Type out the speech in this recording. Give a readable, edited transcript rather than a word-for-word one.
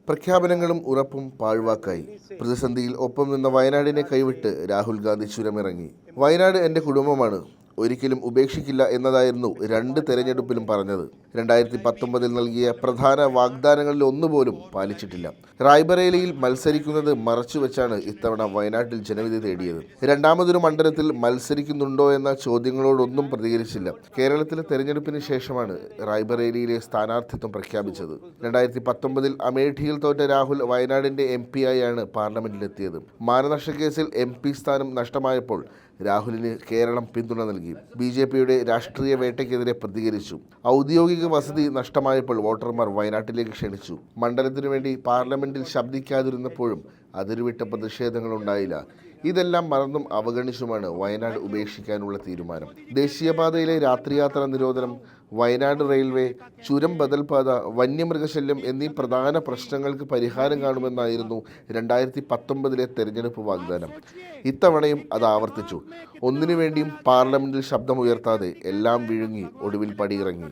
പ്രഖ്യാപനങ്ങളും ഉറപ്പും പാഴ്വാക്കായി. പ്രതിസന്ധിയിൽ ഒപ്പം നിന്ന വയനാടിനെ കൈവിട്ട് രാഹുൽ ഗാന്ധി ചുരമിറങ്ങി. വയനാട് എൻ്റെ കുടുംബമാണ്, ഒരിക്കലും ഉപേക്ഷിക്കില്ല എന്നതായിരുന്നു രണ്ട് തെരഞ്ഞെടുപ്പിലും പറഞ്ഞത്. 2019 നൽകിയ പ്രധാന വാഗ്ദാനങ്ങളിൽ ഒന്നുപോലും പാലിച്ചിട്ടില്ല. റായ്ബറേലിയിൽ മത്സരിക്കുന്നത് മറച്ചുവെച്ചാണ് ഇത്തവണ വയനാട്ടിൽ ജനവിധി തേടിയത്. രണ്ടാമതൊരു മണ്ഡലത്തിൽ മത്സരിക്കുന്നുണ്ടോ എന്ന ചോദ്യങ്ങളോടൊന്നും പ്രതികരിച്ചില്ല. കേരളത്തിലെ തെരഞ്ഞെടുപ്പിന് ശേഷമാണ് റായ്ബറേലിയിലെ സ്ഥാനാർത്ഥിത്വം പ്രഖ്യാപിച്ചത്. 2019 അമേഠിയിൽ തോറ്റ രാഹുൽ വയനാടിന്റെ MP ആയാണ് പാർലമെന്റിലെത്തിയത്. മാനനഷ്ടക്കേസിൽ MP സ്ഥാനം നഷ്ടമായപ്പോൾ രാഹുലിന് കേരളം പിന്തുണ നൽകി. BJPയുടെ രാഷ്ട്രീയ വേട്ടയ്ക്കെതിരെ പ്രതികരിച്ചു. ഔദ്യോഗിക വസതി നഷ്ടമായപ്പോൾ വോട്ടർമാർ വയനാട്ടിലേക്ക് ക്ഷണിച്ചു. മണ്ഡലത്തിനു വേണ്ടി പാർലമെന്റിൽ ശബ്ദിക്കാതിരുന്നപ്പോഴും അതിരുവിട്ട പ്രതിഷേധങ്ങളുണ്ടായില്ല. ഇതെല്ലാം മറന്നും അവഗണിച്ചുമാണ് വയനാട് ഉപേക്ഷിക്കാനുള്ള തീരുമാനം. ദേശീയപാതയിലെ രാത്രിയാത്രാ നിരോധനം, വയനാട് റെയിൽവേ, ചുരം ബദൽപാത, വന്യമൃഗശല്യം എന്നീ പ്രധാന പ്രശ്നങ്ങൾക്ക് പരിഹാരം കാണുമെന്നായിരുന്നു 2019 തെരഞ്ഞെടുപ്പ് വാഗ്ദാനം. ഇത്തവണയും അത് ആവർത്തിച്ചു. ഒന്നിനു വേണ്ടിയും പാർലമെന്റിൽ ശബ്ദമുയർത്താതെ എല്ലാം വിഴുങ്ങി ഒടുവിൽ പടിയിറങ്ങി.